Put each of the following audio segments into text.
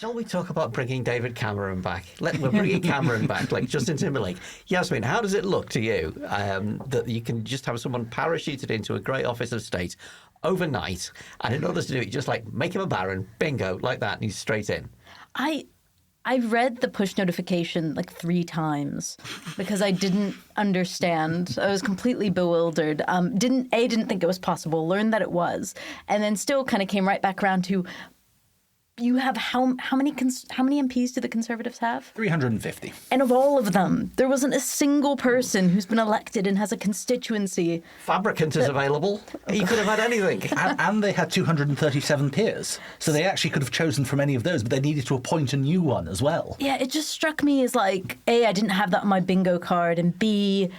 Shall we talk about bringing David Cameron back? We're bringing Cameron back, like Justin Timberlake. Yasmin, how does it look to you that you can just have someone parachuted into a great office of state overnight, and in order to do it, just like make him a baron, bingo, like that, and he's straight in? I read the push notification like 3 times because I didn't understand. I was completely bewildered. Didn't think it was possible. Learned that it was, and then still kind of came right back around to. You have how many MPs do the Conservatives have? 350. And of all of them, there wasn't a single person who's been elected and has a constituency. Fabricant is available. He could have had anything. and they had 237 peers. So they actually could have chosen from any of those, but they needed to appoint a new one as well. Yeah, it just struck me as like, A, I didn't have that on my bingo card, and B,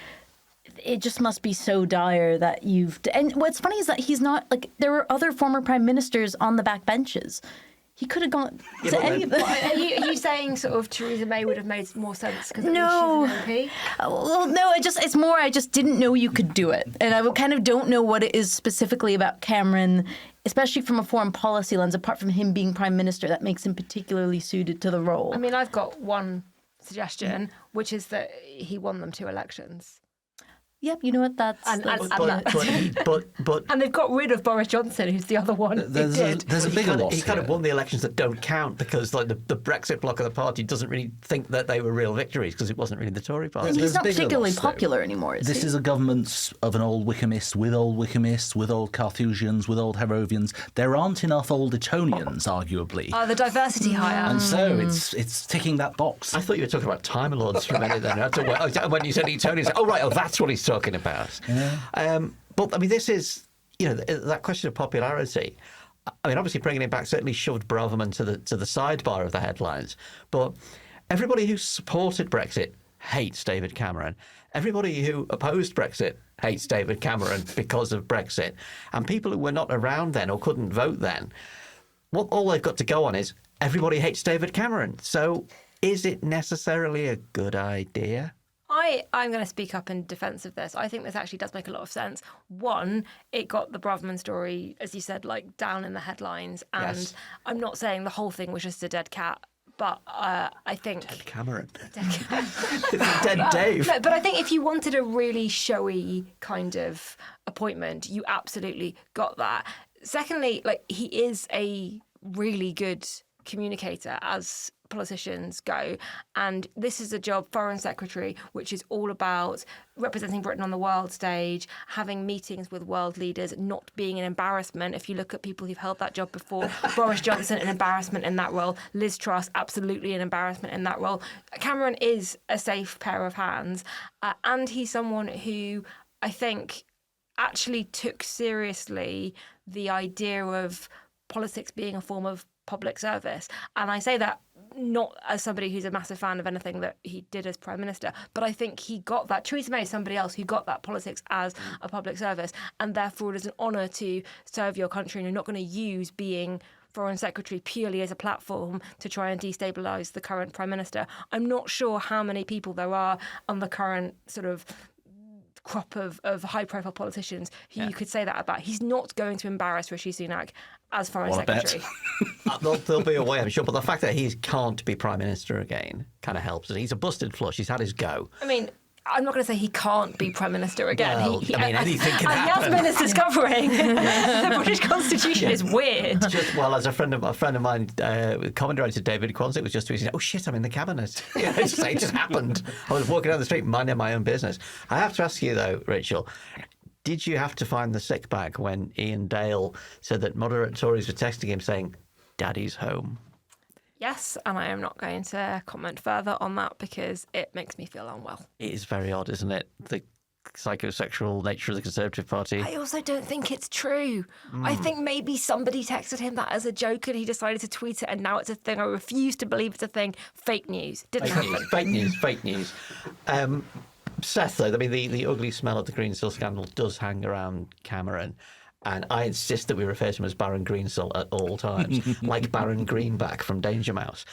it just must be so dire that you've... And what's funny is that he's not... Like, there were other former prime ministers on the back benches. He could have gone to any of them. Are you saying sort of Theresa May would have made more sense because she's an MP? Well, no, I just didn't know you could do it. And I kind of don't know what it is specifically about Cameron, especially from a foreign policy lens, apart from him being prime minister, that makes him particularly suited to the role. I mean, I've got one suggestion, which is that he won them 2 elections. Yep, you know what? And they've got rid of Boris Johnson, who's the other one. There's a bigger loss. He kind of won the elections that don't count because, like, the Brexit bloc of the party doesn't really think that they were real victories because it wasn't really the Tory party. And he's not particularly popular anymore. This is a government of an old Wickhamists, with old Carthusians, with old Harrovians. There aren't enough old Etonians, arguably. The diversity higher. And so it's ticking that box. I thought you were talking about Time Lords for a minute then. When you said Etonians, that's what he's talking about. Yeah. But I mean, this is, that question of popularity. I mean, obviously bringing it back certainly shoved Braverman to the sidebar of the headlines. But everybody who supported Brexit hates David Cameron. Everybody who opposed Brexit hates David Cameron because of Brexit. And people who were not around then or couldn't vote then, all they've got to go on is everybody hates David Cameron. So is it necessarily a good idea? I'm going to speak up in defence of this. I think this actually does make a lot of sense. One, it got the Braverman story, as you said, like down in the headlines. And yes. I'm not saying the whole thing was just a dead cat, but I think... Dead Cameron. Dead Dave. No, but I think if you wanted a really showy kind of appointment, you absolutely got that. Secondly, like, he is a really good communicator, as politicians go, and this is a job, Foreign Secretary, which is all about representing Britain on the world stage, having meetings with world leaders, not being an embarrassment. If you look at people who've held that job before, Boris Johnson, an embarrassment in that role. Liz Truss, absolutely an embarrassment in that role. Cameron is a safe pair of hands, and he's someone who I think actually took seriously the idea of politics being a form of public service. And I say that not as somebody who's a massive fan of anything that he did as Prime Minister, but I think he got that. Theresa May is somebody else who got that politics as a public service, and therefore it is an honour to serve your country, and you're not going to use being Foreign Secretary purely as a platform to try and destabilise the current Prime Minister. I'm not sure how many people there are on the current sort of crop of high-profile politicians who you could say that about. He's not going to embarrass Rishi Sunak as Foreign Secretary. There'll be a way, I'm sure, but the fact that he can't be Prime Minister again kind of helps. He's a busted flush. He's had his go. I mean, I'm not going to say he can't be Prime Minister again. Well, anything can happen. Yasmin is discovering the British Constitution is weird. As a friend of mine, commentator David Quanzik was just tweeting, "Oh shit, I'm in the cabinet." It just happened. I was walking down the street minding my own business. I have to ask you though, Rachel, did you have to find the sick bag when Ian Dale said that moderate Tories were texting him saying, "Daddy's home"? Yes, and I am not going to comment further on that because it makes me feel unwell. It is very odd, isn't it? The psychosexual nature of the Conservative Party. I also don't think it's true. I think maybe somebody texted him that as a joke and he decided to tweet it, and now it's a thing. I refuse to believe it's a thing. Fake news. Didn't happen. Fake news. Seth, though, I mean, the ugly smell of the Greensill scandal does hang around Cameron. And I insist that we refer to him as Baron Greensill at all times, like Baron Greenback from Danger Mouse.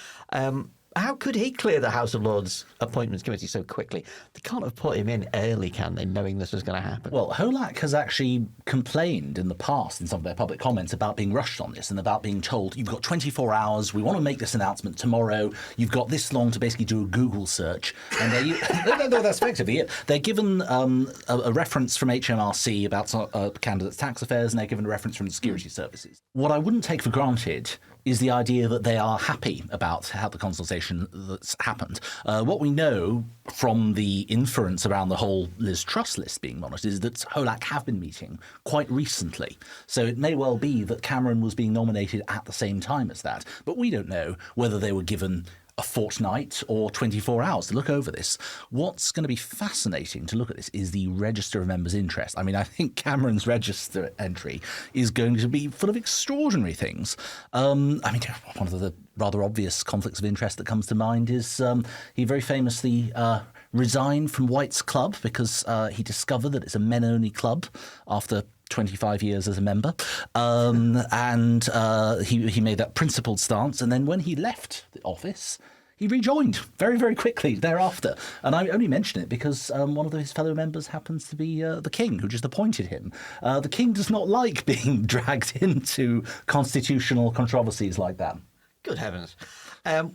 How could he clear the House of Lords Appointments Committee so quickly? They can't have put him in early, can they, knowing this was going to happen? Well, Holak has actually complained in the past in some of their public comments about being rushed on this and about being told, you've got 24 hours, we want to make this announcement tomorrow, you've got this long to basically do a Google search. And no, that's effectively it. They're given a reference from HMRC about candidates' tax affairs, and they're given a reference from the security services. What I wouldn't take for granted is the idea that they are happy about how the consultation that's happened. What we know from the inference around the whole Liz Truss list being monitored is that Holak have been meeting quite recently. So it may well be that Cameron was being nominated at the same time as that. But we don't know whether they were given a fortnight or 24 hours to look over this. What's going to be fascinating to look at this is the register of members' interest. I mean, I think Cameron's register entry is going to be full of extraordinary things. I mean, one of the rather obvious conflicts of interest that comes to mind is he very famously resigned from White's Club because he discovered that it's a men-only club after 25 years as a member, and he made that principled stance, and then when he left the office, he rejoined very, very quickly thereafter. And I only mention it because one of his fellow members happens to be the King, who just appointed him. The King does not like being dragged into constitutional controversies like that. Good heavens.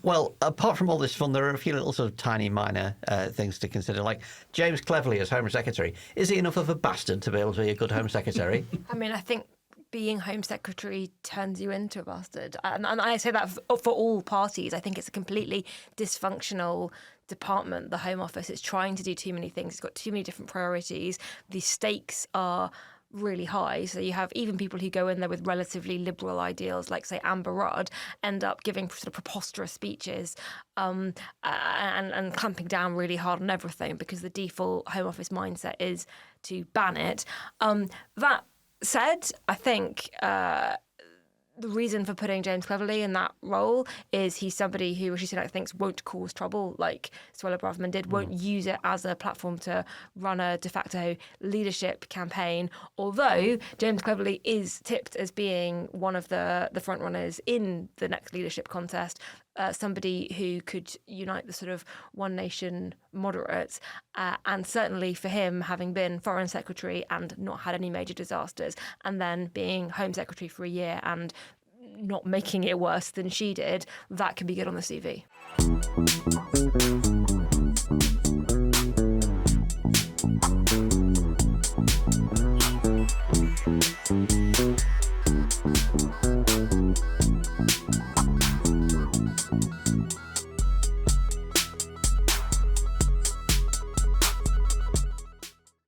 Well, apart from all this fun, there are a few little sort of tiny minor things to consider, like James Cleverly as Home Secretary. Is he enough of a bastard to be able to be a good Home Secretary? I mean, I think being Home Secretary turns you into a bastard. And I say that for all parties. I think it's a completely dysfunctional department, the Home Office. It's trying to do too many things. It's got too many different priorities. The stakes are really high. So you have even people who go in there with relatively liberal ideals, like, say, Amber Rudd, end up giving sort of preposterous speeches and clamping down really hard on everything because the default Home Office mindset is to ban it. That said, I think the reason for putting James Cleverly in that role is he's somebody who Rishi Sunak thinks won't cause trouble like Suella Braverman did, won't use it as a platform to run a de facto leadership campaign, although James Cleverly is tipped as being one of the front runners in the next leadership contest, somebody who could unite the sort of One Nation moderates. And certainly for him, having been Foreign Secretary and not had any major disasters, and then being Home Secretary for a year and not making it worse than she did, that could be good on the CV.